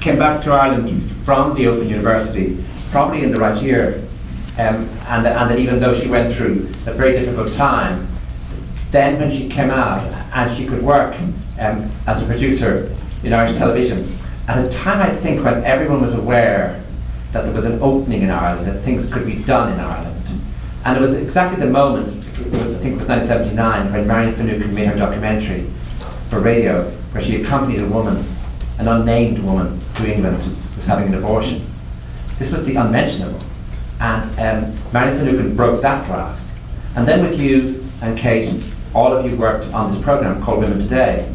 came back to Ireland from the Open University, probably in the right year, and that even though she went through a very difficult time, then when she came out and she could work as a producer in Irish television, at a time I think when everyone was aware that there was an opening in Ireland, that things could be done in Ireland. And it was exactly the moment, I think it was 1979, when Marion Finucane made her documentary for radio, where she accompanied a woman, an unnamed woman, to England who was having an abortion. This was the unmentionable. And Marion Finucane broke that glass. And then with you and Kate, all of you worked on this program called Women Today.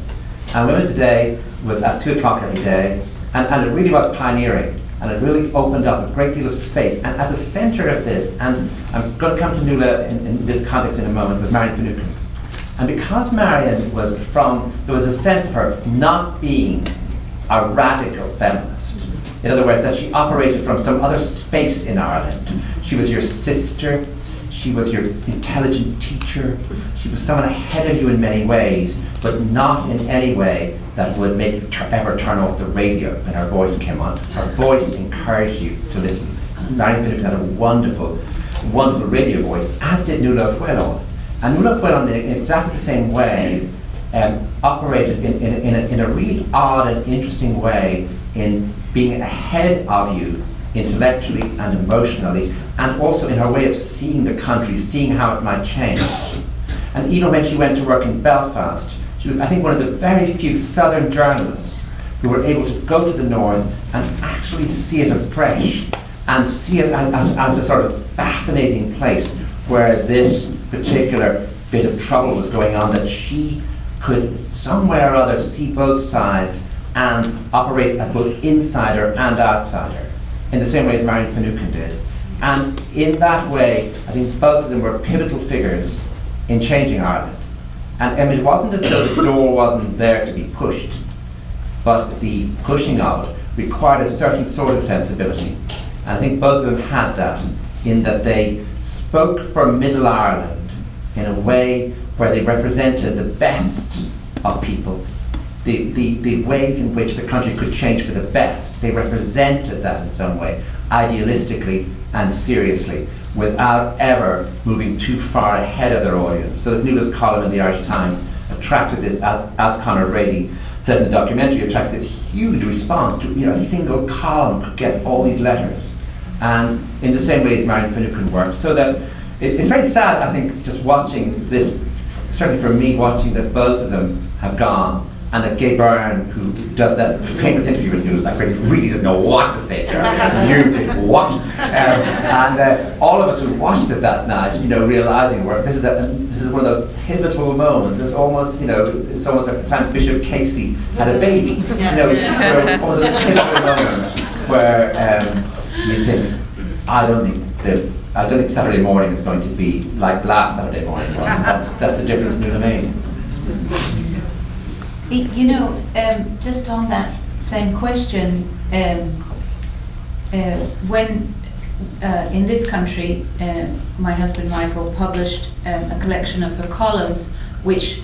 And Women Today was at 2 o'clock every day, and it really was pioneering, and it really opened up a great deal of space. And at the centre of this, and I'm going to come to Nuala in this context in a moment, was Marion Finucane. And because Marion was there was a sense of her not being a radical feminist. In other words, that she operated from some other space in Ireland. She was your sister, she was your intelligent teacher, she was someone ahead of you in many ways, but not in any way that would make you ever turn off the radio when her voice came on. Her voice encouraged you to listen. Marion Finucane had a wonderful, wonderful radio voice, as did Nuala Fuellon. And Nuala Fuellon, in exactly the same way, operated in a really odd and interesting way in being ahead of you intellectually and emotionally, and also in her way of seeing the country, seeing how it might change. And even when she went to work in Belfast, she was, I think, one of the very few southern journalists who were able to go to the north and actually see it afresh, and see it as a sort of fascinating place where this particular bit of trouble was going on, that she could somewhere or other see both sides and operate as both insider and outsider, in the same way as Marion Finucane did. And in that way, I think both of them were pivotal figures in changing Ireland. And it wasn't as though the door wasn't there to be pushed, but the pushing of it required a certain sort of sensibility. And I think both of them had that, in that they spoke for Middle Ireland in a way where they represented the best of people, the ways in which the country could change for the best. They represented that in some way, idealistically and seriously, without ever moving too far ahead of their audience. So that Nuala's column in the Irish Times attracted this, as Conor Brady said in the documentary, attracted this huge response to, a single column could get all these letters. And in the same way as Marion Finucane worked. So that it's very sad, I think, just watching this, certainly for me, watching that both of them have gone, and that Gay Byrne, who does that famous interview with Nuala, like, really doesn't know what to say to her. You did what? And all of us who watched it that night, realizing this is one of those pivotal moments. It's almost, it's almost like the time Bishop Casey had a baby. Almost those pivotal moments where you think, I don't think Saturday morning is going to be like last Saturday morning. That's the difference Nuala made. Just on that same question, when in this country, my husband Michael published a collection of her columns, which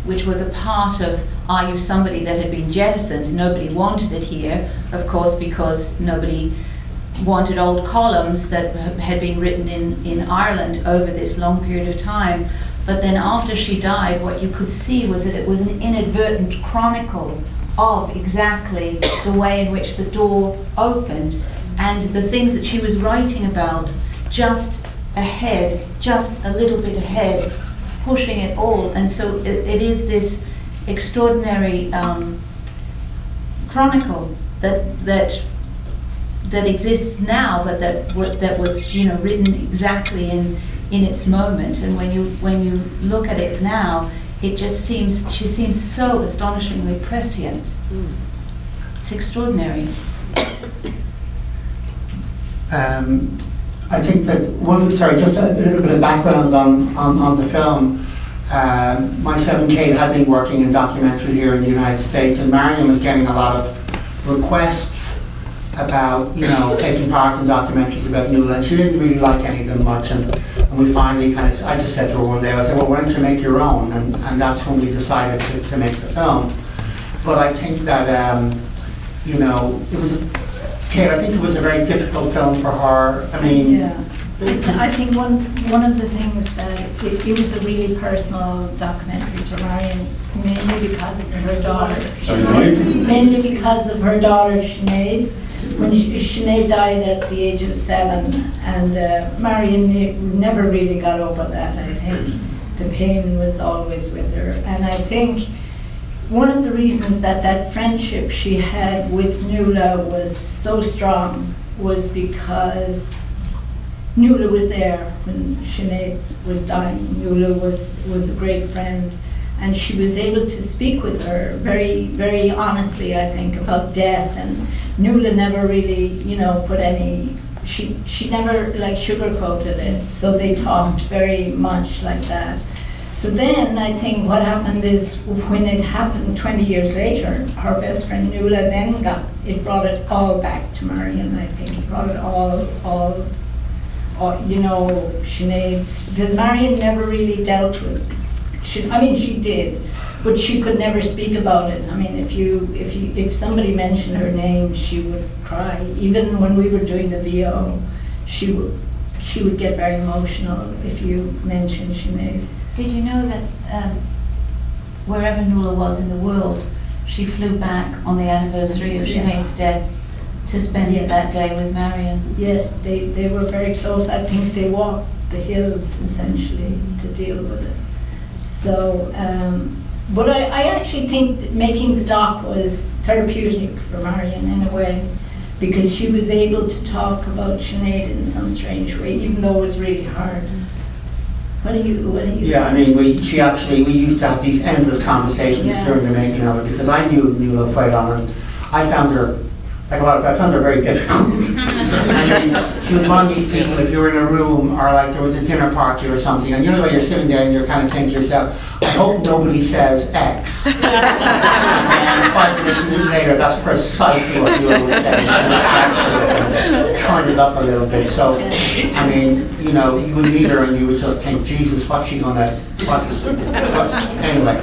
were the part of Are You Somebody that had been jettisoned. Nobody wanted it here, of course, because nobody wanted old columns that had been written in Ireland over this long period of time. But then after she died, what you could see was that it was an inadvertent chronicle of exactly the way in which the door opened, and the things that she was writing about just ahead, just a little bit ahead, pushing it all. And so it is this extraordinary chronicle that exists now, but that was written exactly in its moment. And when you look at it now, she seems so astonishingly prescient. It's extraordinary. I think that just a little bit of background on the film. Myself and Kate had been working in documentary here in the United States, and Marion was getting a lot of requests about taking part in documentaries about Nuala, and she didn't really like any of them much. And we finally I just said to her one day, I said, well, why don't you make your own? And that's when we decided to make the film. But I think that you know, it was, Kate, I think it was a very difficult film for her. I mean, Yeah. I think one of the things that it was a really personal documentary for Marion, mainly because of her daughter. Mainly because of her daughter Sinead. When Sinead died at the age of 7, and Marion never really got over that. I think the pain was always with her, and I think one of the reasons that friendship she had with Nuala was so strong was because Nuala was there when Sinead was dying. Nuala was a great friend, and she was able to speak with her very, very honestly, I think, about death. And Nuala never really, you know, put any, she never like sugarcoated it. So they talked very much like that. So then I think what happened is when it happened 20 years later, her best friend Nuala then brought it all back to Marion. I think it brought it all, you know, Sinead's, because Marion never really dealt with, she did, but she could never speak about it. I mean, if somebody mentioned her name, she would cry. Even when we were doing the VO, she would get very emotional if you mentioned Sinead. Did you know that wherever Nuala was in the world, she flew back on the anniversary of Sinead's death to spend that day with Marion? Yes, they were very close. I think they walked the hills essentially to deal with it. So, but I actually think that making the doc was therapeutic for Marion in a way, because she was able to talk about Sinead in some strange way, even though it was really hard. What do you? Yeah, I mean, we used to have these endless conversations during the making of it, because I knew Nuala quite on, and I found her, like a lot of, I found her very difficult. I mean, she was one of these people, if you were in a room or like there was a dinner party or something, and you know, you're sitting there and you're kind of saying to yourself, I hope nobody says X. And 5 minutes later, that's precisely what you would say. Turned it up a little bit. So, I mean, you know, you would meet her and you would just think, Jesus, what's she gonna, anyway.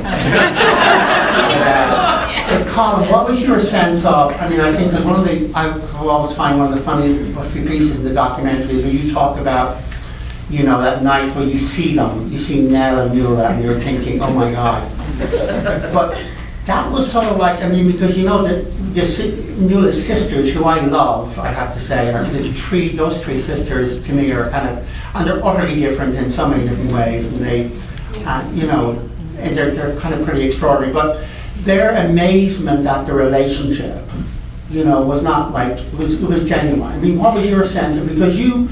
Colm, what was your sense of, I mean, I think that I always find one of the funny pieces in the documentary is when you talk about, you know, that night when you see them, you see Nell and Nuala, and you're thinking, oh my God. But that was sort of like, I mean, because you know that Nuala's sisters, who I love, I have to say, are those three sisters to me are kind of, and they're utterly different in so many different ways, and they, you know, and they're kind of pretty extraordinary. But their amazement at the relationship, you know, was not like, it was genuine. I mean, what was your sense of, because you'd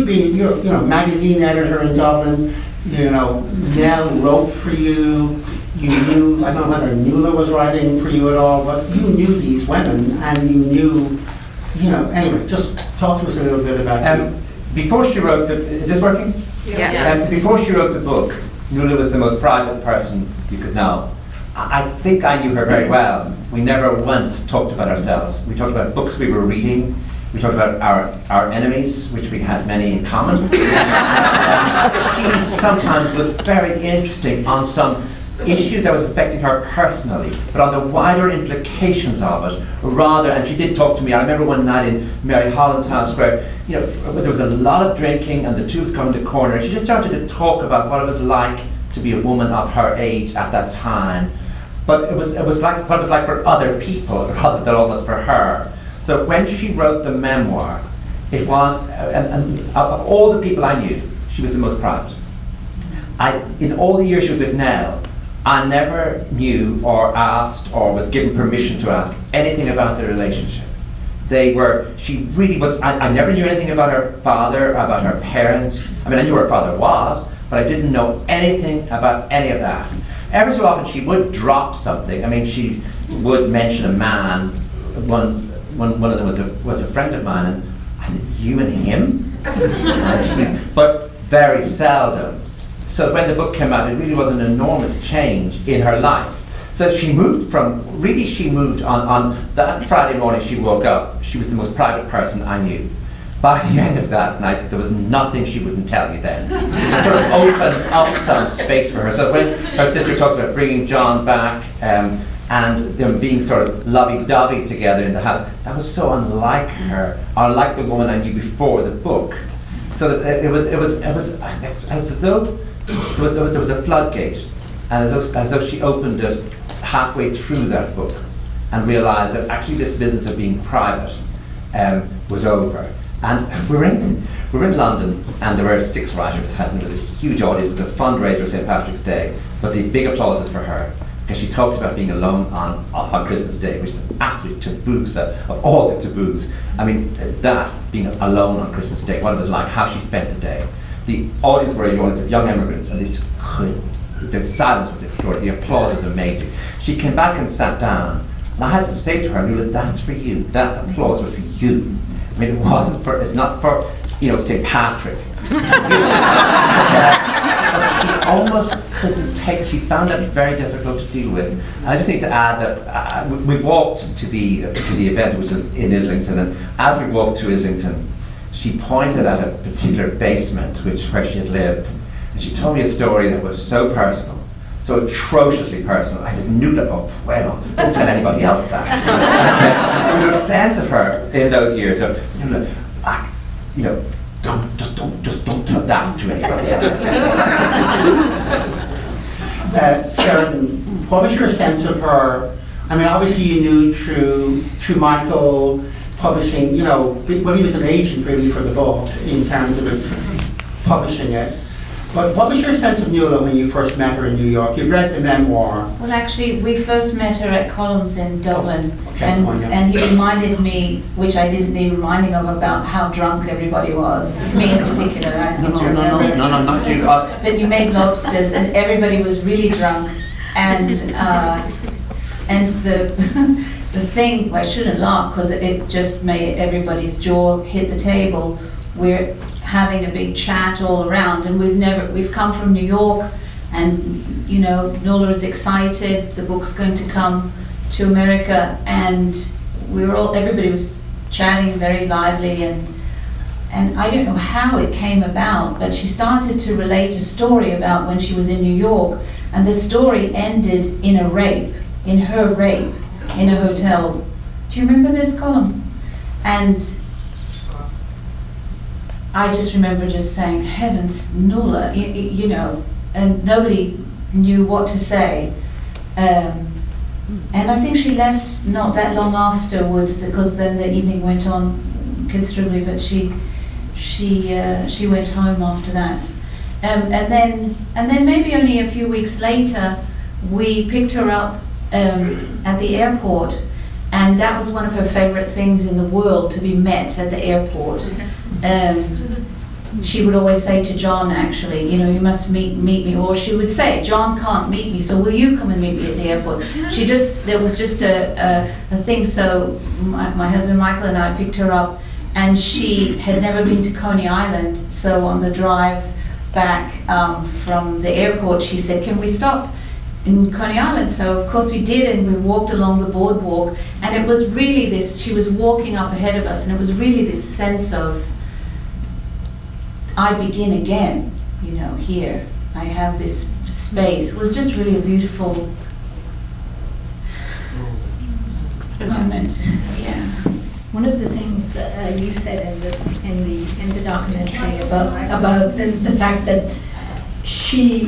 been, you're, you know, magazine editor in Dublin, you know, Nell wrote for you, you knew, I don't know whether Nuala was writing for you at all, but you knew these women, and you knew, you know, anyway, just talk to us a little bit about Before she wrote is this working? Yeah. Before she wrote the book, Nuala was the most private person you could know. I think I knew her very well. We never once talked about ourselves. We talked about books we were reading. We talked about our enemies, which we had many in common. She sometimes was very interesting on some issue that was affecting her personally, but on the wider implications of it, rather, and she did talk to me. I remember one night in Mary Holland's house where, you know, there was a lot of drinking and the two was coming to corner, and she just started to talk about what it was like to be a woman of her age at that time. But it was like what it was like for other people rather than almost for her. So when she wrote the memoir, it was, and of all the people I knew, she was the most private. In all the years she was with Nell, I never knew or asked or was given permission to ask anything about the relationship. She really was, I never knew anything about her father, about her parents. I mean, I knew her father was, but I didn't know anything about any of that. Every so often she would drop something. I mean, she would mention a man. One of them was a friend of mine, and I said, you and him? But very seldom. So when the book came out, it really was an enormous change in her life. So she moved on that Friday morning she woke up, she was the most private person I knew. By the end of that night, there was nothing she wouldn't tell you then. It sort of opened up some space for her. So when her sister talks about bringing John back, and them being sort of lovey-dovey together in the house. That was so unlike her, or like the woman I knew before the book. So that it was as though there was a floodgate, and as though she opened it halfway through that book and realised that actually this business of being private was over. And we're in London, and there were 6 writers, and there was a huge audience. It was a fundraiser St. Patrick's Day, but the big applause was for her, because she talked about being alone on Christmas Day, which is an absolute taboo of all the taboos. I mean, that, being alone on Christmas Day, what it was like, how she spent the day. The audience were an audience of young immigrants, and they just couldn't. The silence was extraordinary, the applause was amazing. She came back and sat down, and I had to say to her, Nuala, that's for you. That applause was for you. I mean, it's not for, St. Patrick. She almost couldn't take it. She found that very difficult to deal with. And I just need to add that we walked to the event, which was in Islington, and as we walked through Islington, she pointed at a particular basement where she had lived, and she told me a story that was so personal, so atrociously personal. I said, Nuala, oh, well, don't tell anybody else that. There was a sense of her in those years of, Nuala, don't tell that to anybody else. Sheridan, what was your sense of her? I mean, obviously you knew through Michael publishing, well, he was an agent really for the book in terms of his publishing it. But what was your sense of Nuala when you first met her in New York? You read the memoir. Well, actually, we first met her at Colm's in Dublin, yeah. and he reminded me, which I didn't need reminding of, about how drunk everybody was. Me in particular, I seem to remember. No, not you, us. But you made lobsters, and everybody was really drunk, and the the thing, I shouldn't laugh because it just made everybody's jaw hit the table. We're having a big chat all around, and we've come from New York, and Nuala is excited, the book's going to come to America, and everybody was chatting very lively, and I don't know how it came about, but she started to relate a story about when she was in New York, and the story ended in her rape, in a hotel. Do you remember this, Colm? And I just remember just saying, heavens, Nuala, and nobody knew what to say. And I think she left not that long afterwards, because then the evening went on considerably, but she went home after that. And then maybe only a few weeks later, we picked her up at the airport, and that was one of her favorite things in the world, to be met at the airport. She would always say to John, actually, you must meet me, or she would say, John can't meet me, so will you come and meet me at the airport? There was just a thing, so my husband Michael and I picked her up, and she had never been to Coney Island, so on the drive back from the airport, she said, can we stop in Coney Island? So of course we did, and we walked along the boardwalk, and it was really she was walking up ahead of us, and it was really this sense of, I begin again, here. I have this space. It was just really a beautiful moment. Yeah. One of the things you said in the documentary about the fact that she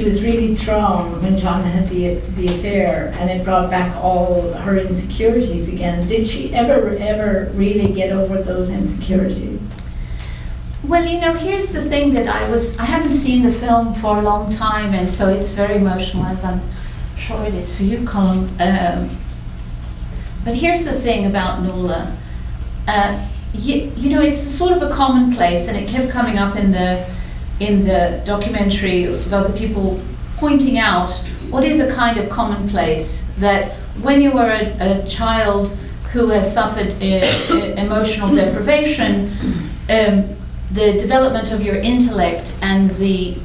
was really thrown when John had the affair, and it brought back all her insecurities again. Did she ever really get over those insecurities? Well, here's the thing that I haven't seen the film for a long time, and so it's very emotional, as I'm sure it is for you, Colm. But here's the thing about Nuala. It's sort of a commonplace, and it kept coming up in the documentary about the people pointing out what is a kind of commonplace, that when you are a child who has suffered emotional deprivation, the development of your intellect and the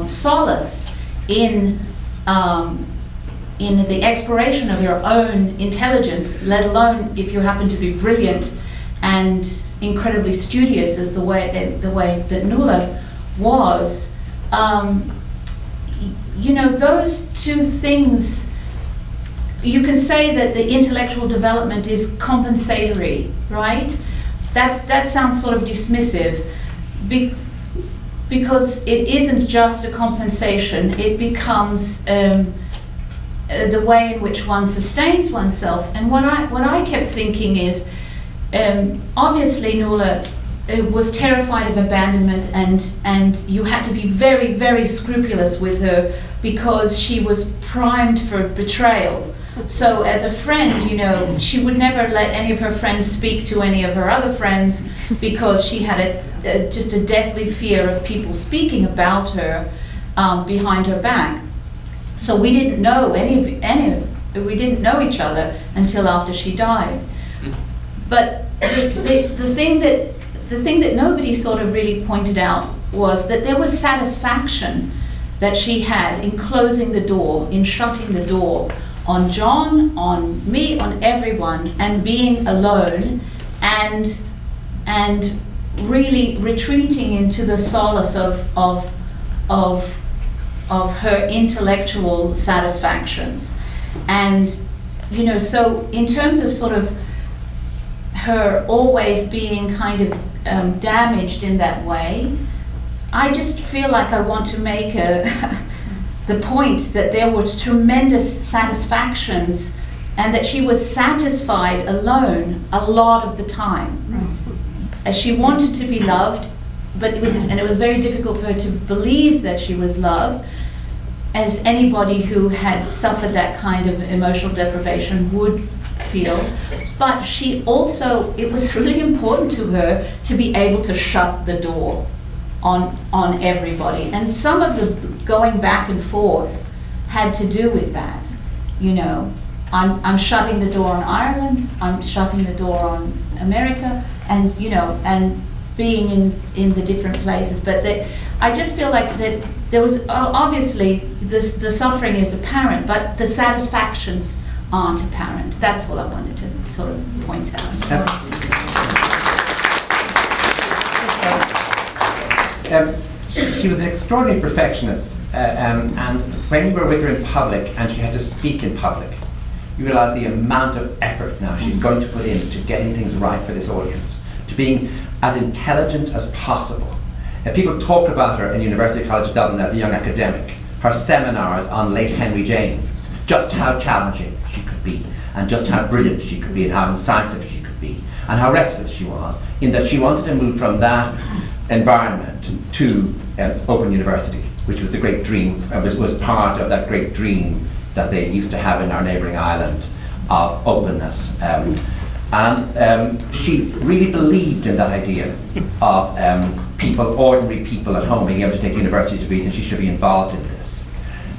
solace in the exploration of your own intelligence, let alone if you happen to be brilliant and incredibly studious, as the way that Nuala was, you know, those two things, you can say that the intellectual development is compensatory, right? That sounds sort of dismissive, because it isn't just a compensation, it becomes the way in which one sustains oneself. And what I kept thinking is, obviously Nuala was terrified of abandonment, and you had to be very, very scrupulous with her because she was primed for betrayal. So as a friend, you know, she would never let any of her friends speak to any of her other friends because she had just a deathly fear of people speaking about her behind her back. So we didn't know we didn't know each other until after she died. But the thing that nobody sort of really pointed out was that there was satisfaction that she had in closing the door, in shutting the door on John, on me, on everyone, and being alone, and really retreating into the solace of her intellectual satisfactions. And, you know, so in terms of sort of her always being kind of damaged in that way, I just feel like I want to make the point that there was tremendous satisfactions, and that she was satisfied alone a lot of the time. As she wanted to be loved, but it was very difficult for her to believe that she was loved, as anybody who had suffered that kind of emotional deprivation would feel. But she also, it was really important to her to be able to shut the door on everybody. And some of the going back and forth had to do with that. You know, I'm shutting the door on Ireland, I'm shutting the door on America, and, you know, and being in the different places. But I just feel like that there was obviously the suffering is apparent, but the satisfactions aren't apparent. That's what I wanted to sort of point out. She was an extraordinary perfectionist, and when we were with her in public and she had to speak in public, you realise the amount of effort now she's going to put into getting things right for this audience, to being as intelligent as possible. People talk about her in University College Dublin as a young academic, her seminars on late Henry James, just how challenging she could be, and just how brilliant she could be, and how incisive she could be, and how restless she was, in that she wanted to move from that environment to Open University, which was the great dream, was part of that great dream that they used to have in our neighbouring island of openness. And she really believed in that idea of people, ordinary people at home, being able to take university degrees, and she should be involved in this.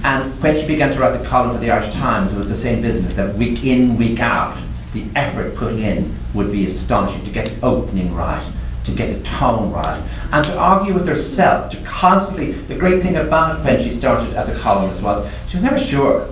And when she began to write the column for the Irish Times, it was the same business, that week in, week out, the effort put in would be astonishing to get the opening right, to get the tone right, and to argue with herself, to constantly, the great thing about when she started as a columnist was, she was never sure.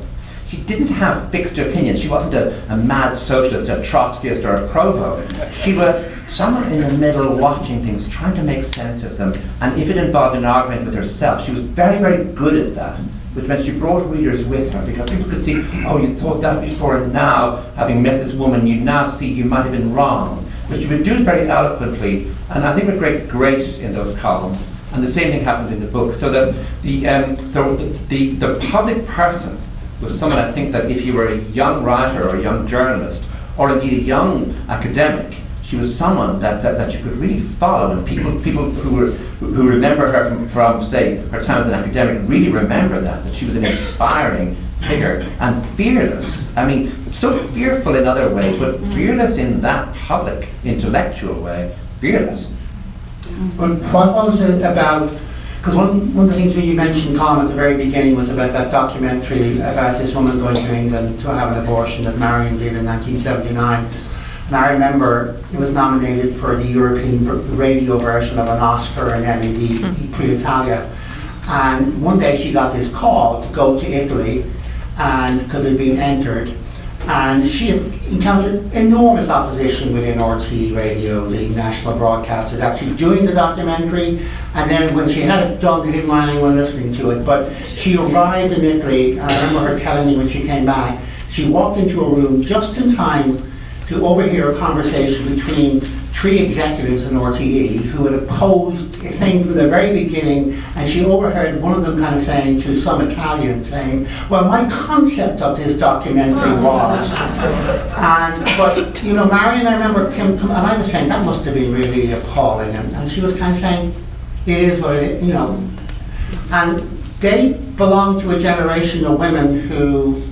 She didn't have fixed opinions. She wasn't a mad socialist, a Trotskyist, or a Provo. She was someone in the middle, watching things, trying to make sense of them, and if it involved an argument with herself, she was very, very good at that, which meant she brought readers with her, because people could see, oh, you thought that before, and now, having met this woman, you now see you might have been wrong. But she would do it very eloquently, and I think with great grace in those columns. And the same thing happened in the book, so that the public person was someone, I think, that if you were a young writer or a young journalist, or indeed a young academic, she was someone that you could really follow, and people who remember her from say her time as an academic really remember that she was an inspiring figure and fearless. I mean, so fearful in other ways, but fearless in that public, intellectual way, fearless. But what was it about, because one of the things you mentioned, Colm, at the very beginning was about that documentary about this woman going to England to have an abortion that Marion did in 1979. And I remember it was nominated for the European radio version of an Oscar and Emmy, Pre-Italia. And one day she got this call to go to Italy, and because it had been entered, And she had encountered enormous opposition within RTE Radio, the national broadcasters, actually doing the documentary. And then when she had it done, they didn't want anyone listening to it. But she arrived in Italy, and I remember her telling me when she came back, she walked into a room just in time to overhear a conversation between 3 executives in RTE who had opposed a thing from the very beginning, and she overheard one of them kind of saying to some Italian, saying, well, my concept of this documentary was, but you know, Marion, I remember, and I was saying, that must have been really appalling, and she was kind of saying, it is what it is, you know. And they belong to a generation of women who,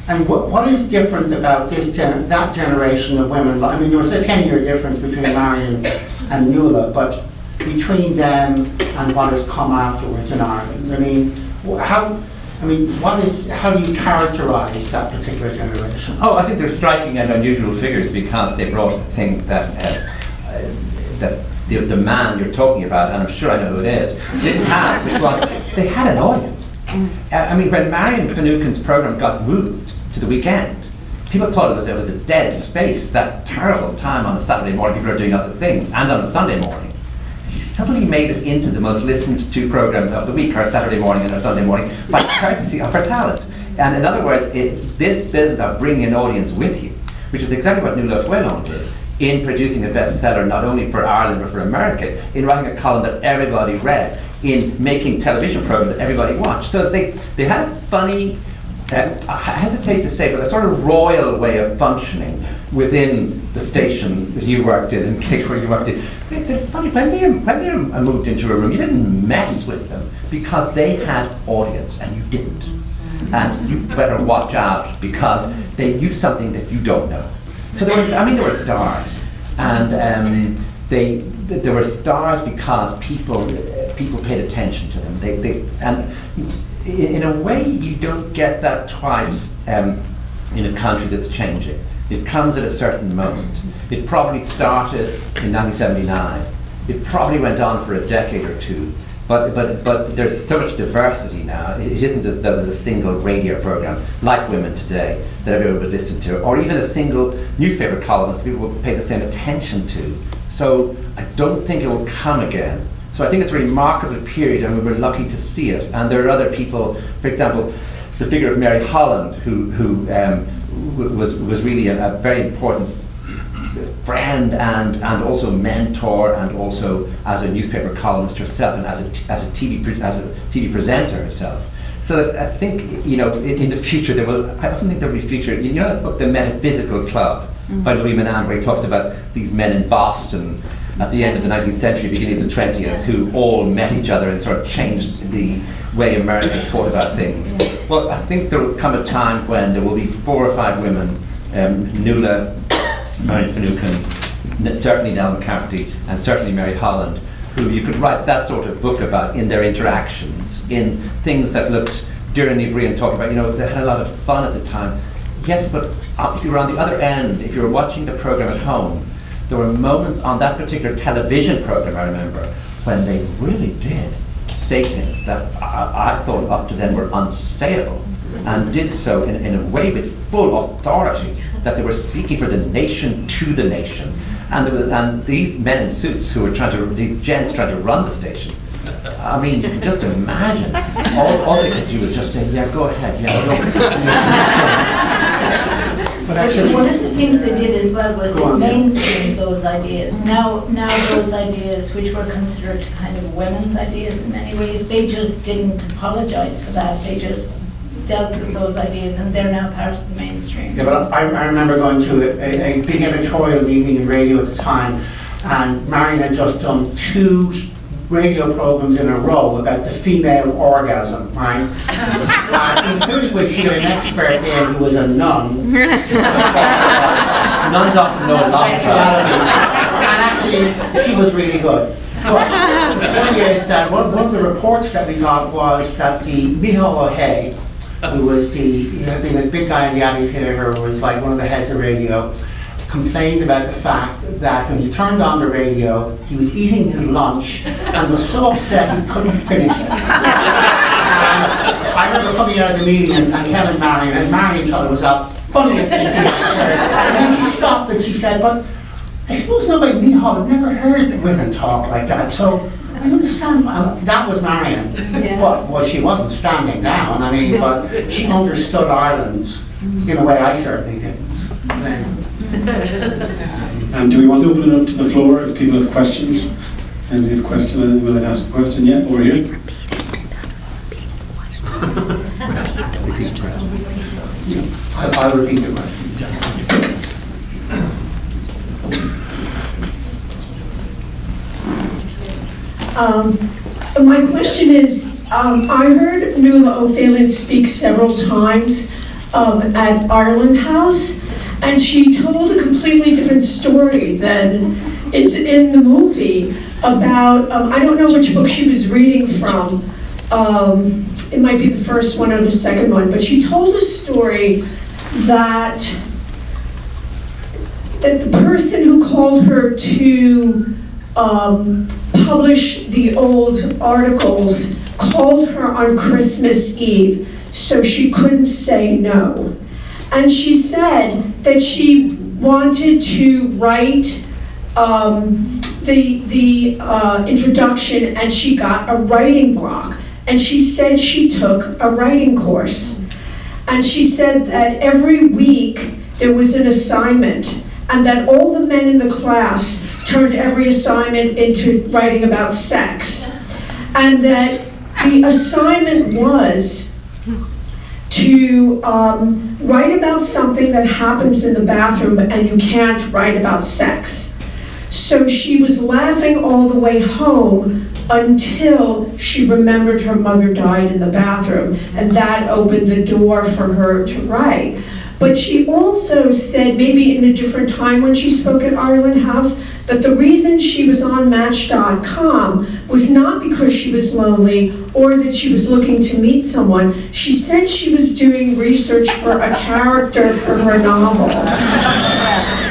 and what is different about that generation of women? I mean, there was a 10-year difference between Marion and Nuala, but between them and what has come afterwards in Ireland, I mean, how do you characterise that particular generation? Oh, I think they're striking and unusual figures because they brought a thing that the man you're talking about, and I'm sure I know who it is, didn't have, which was they had an audience. I mean, when Marion Finucane's programme got moved to the weekend, people thought it was a dead space, that terrible time on a Saturday morning, people are doing other things, and on a Sunday morning. She suddenly made it into the most listened to programmes of the week, her Saturday morning and her Sunday morning, by courtesy of her talent. And in other words, this business of bringing an audience with you, which is exactly what Nuala Fuellon did, in producing a bestseller not only for Ireland but for America, in writing a column that everybody read, in making television programs that everybody watched. So they had a funny, I hesitate to say, but a sort of royal way of functioning within the station that you worked in, and Kate, where you worked in. They're funny, when they moved into a room, you didn't mess with them because they had audience and you didn't. And you better watch out because they used something that you don't know. So there were stars, and there were stars because people paid attention to them. And in a way, you don't get that twice in a country that's changing. It comes at a certain moment. It probably started in 1979. It probably went on for a decade or two. But there's so much diversity now. It isn't as though there's a single radio program like Women Today that everyone would listen to, or even a single newspaper column that people would pay the same attention to. So I don't think it will come again. So I think it's a remarkable period, and we were lucky to see it. And there are other people, for example, the figure of Mary Holland, who was really a very important friend and also mentor, and also as a newspaper columnist herself, and as a TV presenter herself. So that I think, you know, in the future I often think there will be future. You know that book, The Metaphysical Club, by Louis Menand, where he talks about these men in Boston at the end of the 19th century, beginning of the 20th, who all met each other and sort of changed the way America thought about things. Well, I think there will come a time when there will be 4 or 5 women, Nuala, Marion Finucane, certainly Nell McCafferty, and certainly Mary Holland, who you could write that sort of book about in their interactions, in things that looked Durian and talking about, you know, they had a lot of fun at the time. Yes, but if you were on the other end, if you were watching the program at home, there were moments on that particular television program, I remember, when they really did say things that I thought up to then were unsayable, and did so in a way with full authority, that they were speaking for the nation to the nation. And these men in suits who were these gents trying to run the station, I mean, you can just imagine. All they could do was just say, yeah, go ahead, But actually, one of the things they did as well was they mainstreamed those ideas. Now those ideas, which were considered kind of women's ideas in many ways, they just didn't apologise for that. They just dealt with those ideas, and they're now part of the mainstream. Yeah, but I remember going to a big editorial meeting in radio at the time, and Marion had just done 2 radio programs in a row about the female orgasm, right? Including which she had an expert in who was a nun. Nuns often know a lot. And actually, she was really good. But the point is that one of the reports that we got was that the Micheál O'Hay, who had been a big guy in the Abbey Theatre, who was like one of the heads of radio, complained about the fact that when he turned on the radio, he was eating his lunch and was so upset he couldn't finish it. I remember coming out of the meeting and telling Marion, and Marion thought it was a funniest thing I've heard. And then she stopped and she said, but I suppose nobody in Meath had never heard women talk like that, so I understand. That was Marion. But well, she wasn't standing down, I mean, but she understood Ireland in a way I certainly didn't. Do we want to open it up to the floor if people have questions? And we have a question, will I ask a question? Yeah, over here. I'll repeat the question. My question is, I heard Nuala O'Phelan speak several times at Ireland House, and she told a completely different story than is in the movie about, I don't know which book she was reading from, it might be the first one or the second one, but she told a story that the person who called her to publish the old articles called her on Christmas Eve, so she couldn't say no. And she said that she wanted to write the introduction, and she got a writing block. And she said she took a writing course. And she said that every week there was an assignment, and that all the men in the class turned every assignment into writing about sex. And that the assignment was to write about something that happens in the bathroom, and you can't write about sex. So she was laughing all the way home until she remembered her mother died in the bathroom, and that opened the door for her to write. But she also said, maybe in a different time when she spoke at Ireland House, that the reason she was on Match.com was not because she was lonely or that she was looking to meet someone. She said she was doing research for a character for her novel.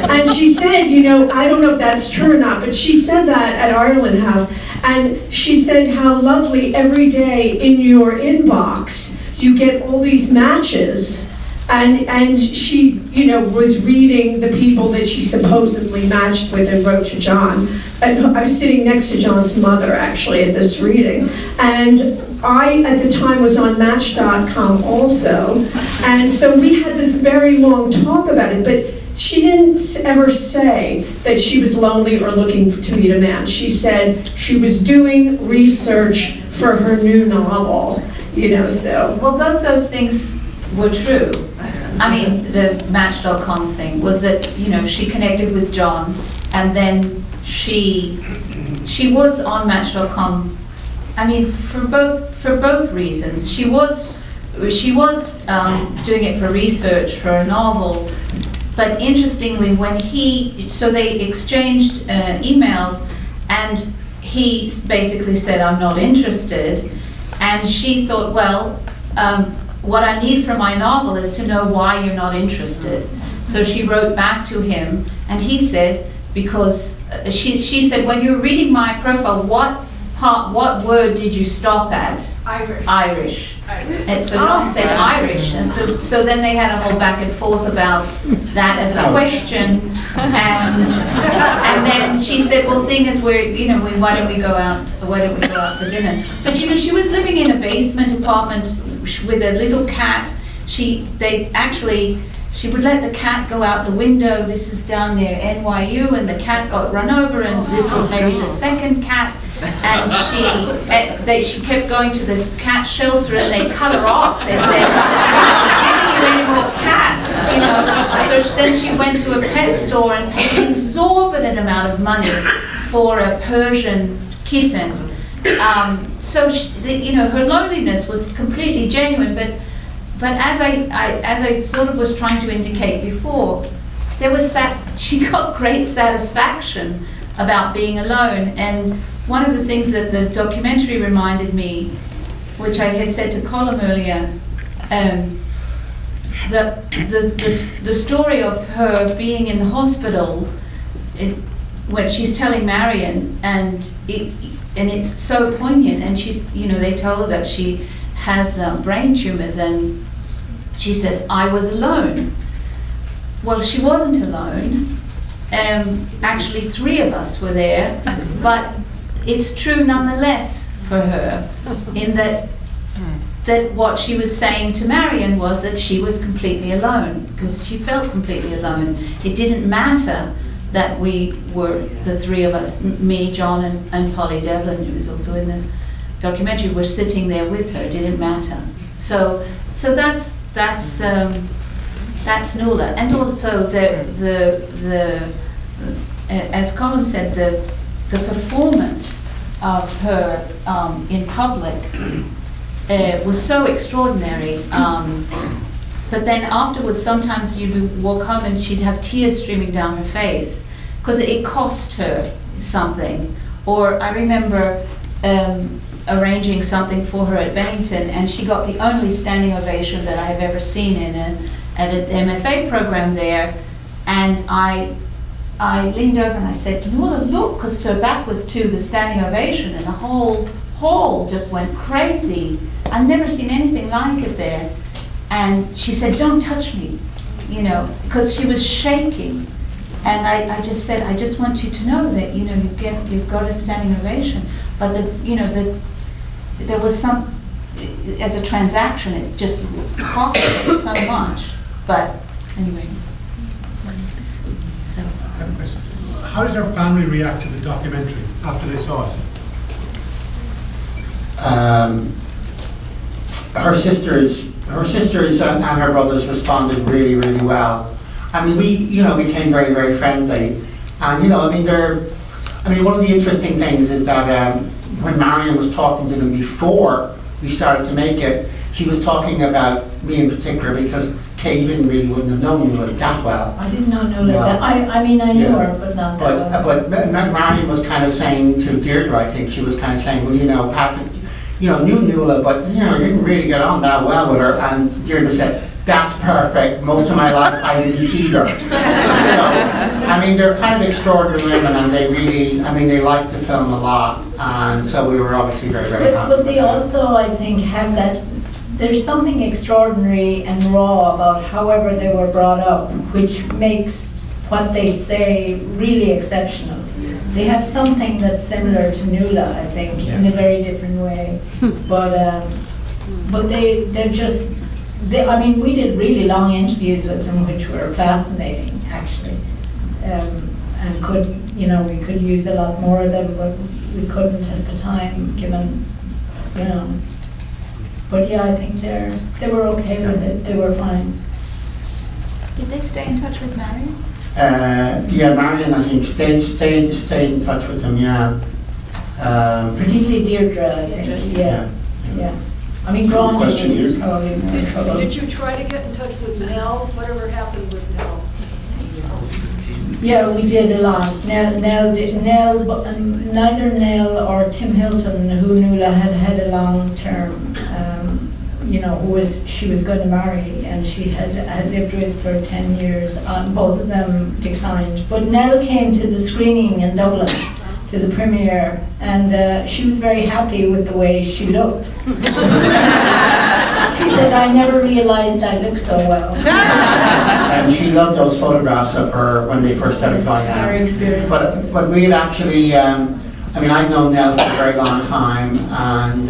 And she said, you know, I don't know if that's true or not, but she said that at Ireland House. And she said how lovely every day in your inbox you get all these matches. And she, you know, was reading the people that she supposedly matched with and wrote to John. And I was sitting next to John's mother, actually, at this reading. And I, at the time, was on Match.com also. And so we had this very long talk about it, but she didn't ever say that she was lonely or looking to meet a man. She said she was doing research for her new novel, you know, so. Well, both those things were true. I mean, the Match.com thing was that, you know, she connected with John, and then she was on Match.com. I mean, for both reasons. She was doing it for research for a novel, but interestingly, when so they exchanged emails, and he basically said, "I'm not interested," and she thought, well. What I need from my novel is to know why you're not interested. So she wrote back to him, and he said, because she said, when you were reading my profile, what word did you stop at? Irish. And so John said Irish, and so then they had a whole back and forth about that as a question, and then she said, well, seeing as we're, you know, why don't we go out for dinner? But you know, she was living in a basement apartment with a little cat. She would let the cat go out the window. This is down near NYU, and the cat got run over, and this was maybe the second cat. And she kept going to the cat shelter, and they cut her off. They said, "We're not giving you any more cats," you know. So then she went to a pet store and paid an exorbitant amount of money for a Persian kitten. So you know, her loneliness was completely genuine, but as I sort of was trying to indicate before, she got great satisfaction about being alone. And one of the things that the documentary reminded me, which I had said to Colm earlier, the story of her being in the hospital when she's telling Marion, and it's so poignant, and she's, you know, they tell her that she has brain tumors, and she says, I was alone. well, she wasn't alone. Actually, 3 of us were there, but it's true nonetheless for her, in that what she was saying to Marion was that she was completely alone, because she felt completely alone. It didn't matter that we were, the 3 of us, me, John, and Polly Devlin, who was also in the documentary, were sitting there with her. It didn't matter. So that's Nuala. And also as Colm said, the performance of her in public was so extraordinary. But then afterwards, sometimes you'd walk home and she'd have tears streaming down her face because it cost her something. Or I remember arranging something for her at Bennington, and she got the only standing ovation that I have ever seen at an MFA program there. And I leaned over and I said, Nuala, look, because her back was to the standing ovation, and the whole hall just went crazy. I've never seen anything like it there. And she said, don't touch me, because she was shaking. And I just said, I just want you to know that, you've got a standing ovation. But there was some, as a transaction, it just cost her so much. But anyway. So. I have a question. How did her family react to the documentary after they saw it? Her sisters and her brothers responded really, really well. I mean, we became very, very friendly. And one of the interesting things is that when Marion was talking to them before we started to make it, she was talking about me in particular, because Kay wouldn't have known Nuala that well. I didn't know Nuala that. I mean, I knew her, but not that well. But Marion was kind of saying to Deirdre, I think, she was kind of saying, well, Patrick, knew Nuala, but, didn't really get on that well with her. And Deirdre said, that's perfect. Most of my life I didn't either. So, they're kind of extraordinary women, and they really, they liked the film a lot. And so we were obviously very, very happy. But they also, I think, have that, there's something extraordinary and raw about however they were brought up, which makes what they say really exceptional. They have something that's similar to Nuala, I think, in a very different way. But they're just, we did really long interviews with them, which were fascinating, actually. And we could use a lot more of them, but we couldn't at the time, given, But yeah, I think they were okay with it. They were fine. Did they stay in touch with Marion? Marion, I think, stayed in touch with them, Particularly Deirdre, I think. Yeah. Growing Question here. was probably more trouble. Did you try to get in touch with Nell? Whatever happened with Nell? Yeah, we did a lot. Neither Nell or Tim Hilton, who Nuala had a long term, she was going to marry, and she had lived with for 10 years. Both of them declined. But Nell came to the screening in Dublin, to the premiere, and she was very happy with the way she looked. She said, I never realized I looked so well. And she loved those photographs of her when they first started going out. Our experience. But we had actually, I'd known Nell for a very long time, and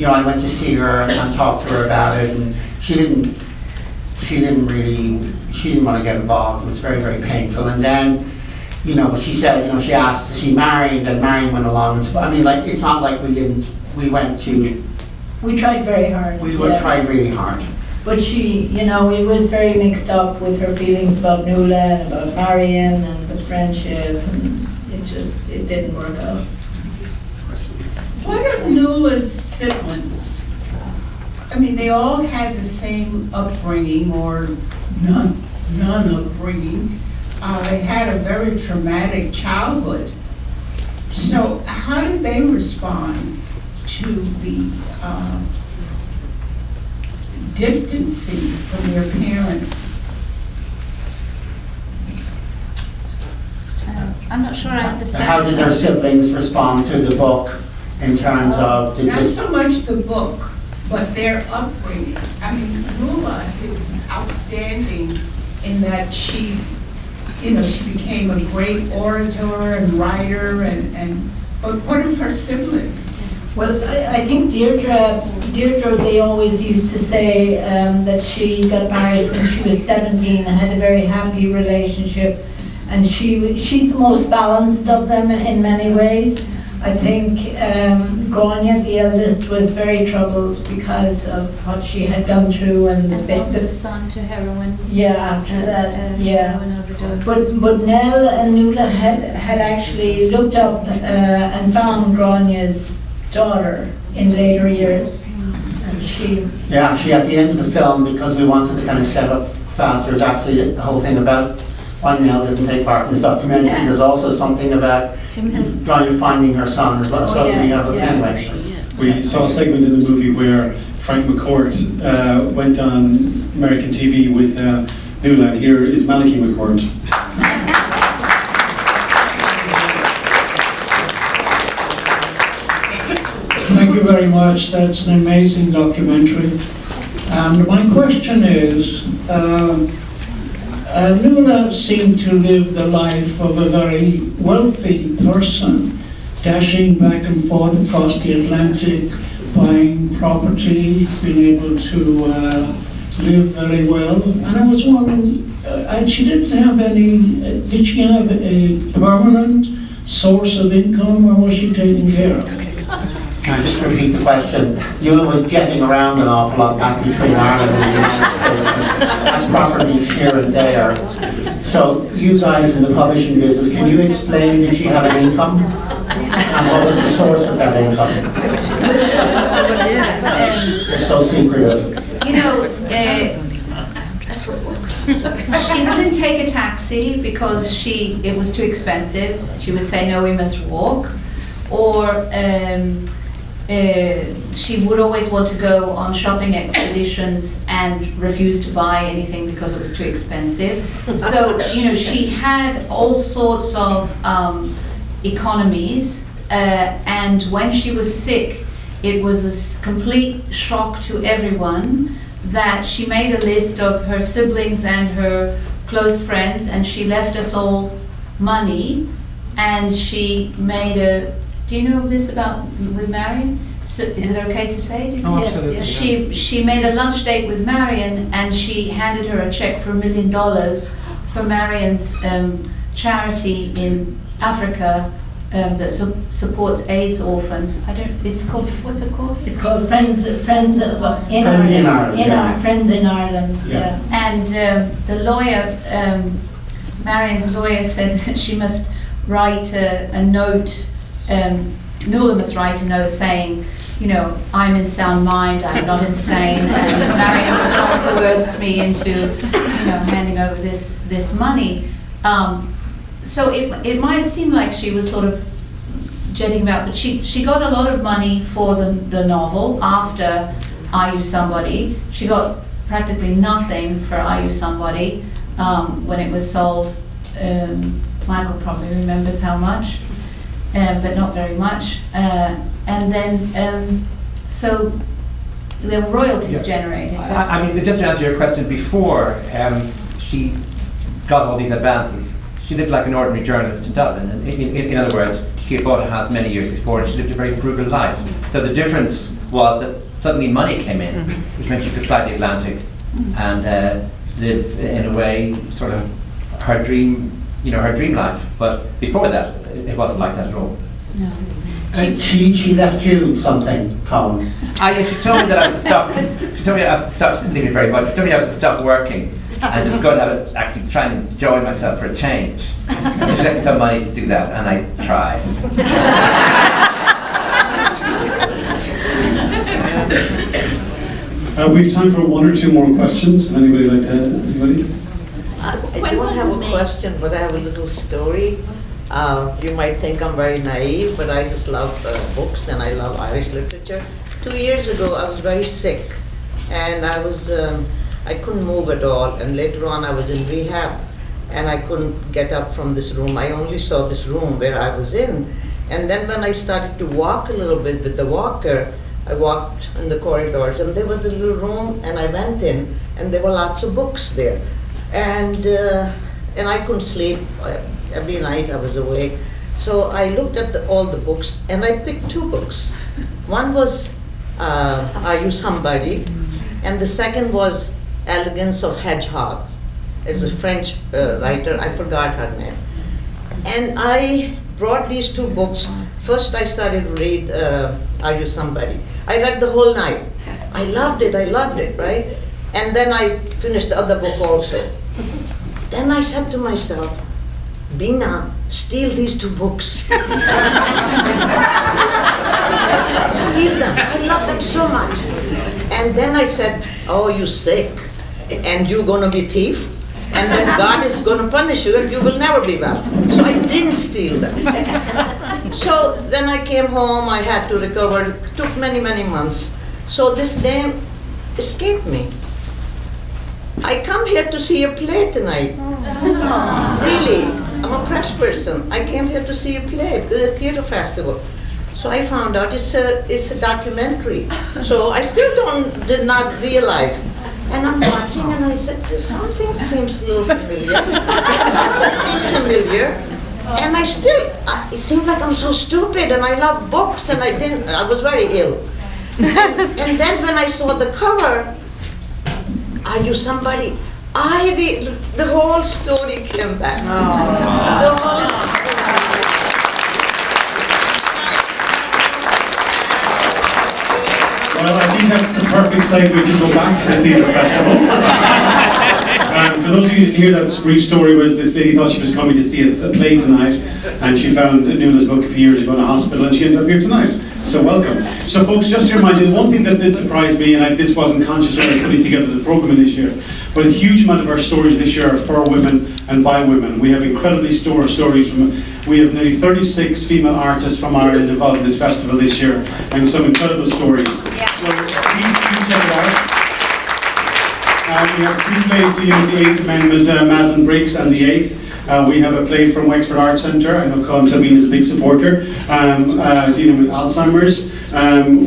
I went to see her and talked to her about it, and she didn't want to get involved. It was very, very painful. And then, she said, she asked to see Marion, then Marion went along. And so, it's not like we went to. We tried very hard. We tried really hard. But she, it was very mixed up with her feelings about Nuala and about Marion and the friendship, and it didn't work out. What are Nuala's siblings? They all had the same upbringing, or none upbringing. They had a very traumatic childhood. So how did they respond to the distancing from their parents? I'm not sure I understand. How did their siblings respond to the book in terms of the not so much the book, but their upbringing. Nuala is outstanding in that she, she became a great orator and writer, but what of her siblings? Well, I think Deirdre, they always used to say that she got married when she was 17 and had a very happy relationship, and she's the most balanced of them in many ways. I think Grania, the eldest, was very troubled because of what she had gone through and the bits of son to heroin. Yeah, after that, yeah. Heroin overdose. But Nell and Nuala had actually looked up and found Grania's daughter in later years, and she. Yeah, actually at the end of the film, because we wanted to kind of set up fast, there's actually a whole thing about why Nell didn't take part in the documentary. Yeah. There's also something about Grania finding her son as well. So we have anyway. We saw a segment in the movie where Frank McCourt went on American TV with Nuala, and here is Malachy McCourt. Thank you very much. That's an amazing documentary. And my question is, Nuala seemed to live the life of a very wealthy person, dashing back and forth across the Atlantic, buying property, being able to live very well. And I was wondering, she didn't have did she have a permanent source of income, or was she taken care of? Can I just repeat the question? You were getting around an awful lot back between Ireland and the United States, and properties here and there. So you guys in the publishing business, can you explain, did she have an income? And what was the source of that income? It's so secretive. She wouldn't take a taxi because it was too expensive. She would say, no, we must walk. Or she would always want to go on shopping expeditions and refuse to buy anything because it was too expensive. So, she had all sorts of economies, and when she was sick, it was a complete shock to everyone that she made a list of her siblings and her close friends, and she left us all money, and she made do you know this with Marion? So is it okay to say? Oh, absolutely. Yes. She made a lunch date with Marion, and she handed her a check for $1 million for Marion's charity in Africa that supports AIDS orphans. It's called, what's it called? It's called Friends in Ireland. Friends in Ireland. Yeah. And the lawyer, Marion's lawyer, said that she must write a note. Nuala must write a note saying, I'm in sound mind, I'm not insane, and Marion was not coerced me into, handing over this money. So it might seem like she was sort of jetting about, but she got a lot of money for the novel after Are You Somebody. She got practically nothing for Are You Somebody when it was sold. Michael probably remembers how much. But not very much. And then, so the royalties generated. I mean, just to answer your question before, she got all these advances. She lived like an ordinary journalist in Dublin. And in other words, she had bought a house many years before, and she lived a very frugal life. So the difference was that suddenly money came in, which meant she could fly the Atlantic and live in a way, sort of her dream life. But before that, it wasn't like that at all. No. She left you something, Colm. She told me that I was to stop. She told me I was to stop. She didn't leave me very much. She told me I was to stop working and just go and actually try and enjoy myself for a change. And so she left me some money to do that, and I tried. We have time for one or two more questions. Anybody like to? Anybody? I don't have a question, but I have a little story. You might think I'm very naive, but I just love books and I love Irish literature. 2 years ago, I was very sick, and I couldn't move at all. And later on, I was in rehab, and I couldn't get up from this room. I only saw this room where I was in. And then when I started to walk a little bit with the walker, I walked in the corridors, and there was a little room, and I went in, and there were lots of books there. And I couldn't sleep. Every night I was awake. So I looked at all the books, and I picked 2 books. One was Are You Somebody? And the second was Elegance of Hedgehogs. It was a French writer, I forgot her name. And I brought these 2 books. First I started to read Are You Somebody? I read the whole night. I loved it, right? And then I finished the other book also. Then I said to myself, Bina, steal these 2 books. Steal them, I love them so much. And then I said, oh, you sick, and you're gonna be thief, and then God is gonna punish you and you will never be well. So I didn't steal them. So then I came home, I had to recover, it took many, many months. So this name escaped me. I come here to see a play tonight. Really, I'm a press person. I came here to see a play, a theater festival. So I found out it's a documentary. So I still did not realize. And I'm watching and I said, something seems a little familiar. Something seems familiar. And it seemed like I'm so stupid and I love books and I was very ill. And then when I saw the cover, Are You Somebody? The whole story came back. The whole story. Well, I think that's the perfect segue to go back to the theatre festival. For those of you who didn't hear that brief story, was this lady thought she was coming to see a play tonight, and she found Nuala's book a few years ago in a hospital, and she ended up here tonight. So welcome. So folks, just to remind you, one thing that did surprise me, and this wasn't conscious when I was putting together the programme this year, but a huge amount of our stories this year are for women and by women. We have incredibly stories we have nearly 36 female artists from Ireland involved in this festival this year, and some incredible stories. Yeah. So please do check it out. We have 2 plays dealing with the 8th Amendment, Mass and Briggs, and the 8th. We have a play from Wexford Arts Centre. I know Colm Tóibín is a big supporter, dealing with Alzheimer's.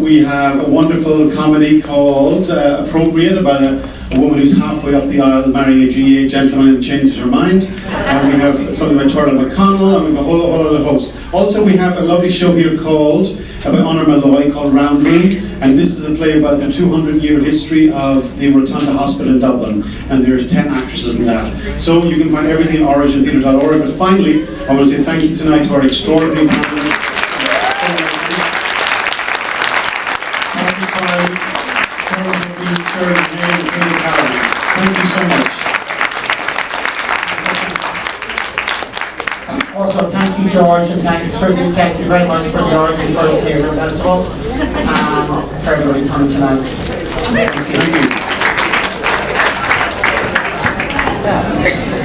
We have a wonderful comedy called Appropriate, about a woman who's halfway up the aisle marrying a GA gentleman and changes her mind. We have something by Turla McConnell, and we have a whole other host. Also, we have a lovely show here called by Honor Malloy called Round Room, and this is a play about the 200-year history of the Rotunda Hospital in Dublin, and there's 10 actresses in that. So you can find everything at origintheatre.org. But finally, I want to say thank you tonight to our extraordinary panelists. Sheridan Hay and Farrelly. Thank you so much. Also, thank you, George, and thank you very much for George and First Theatre Festival, and for everybody coming tonight. Thank you.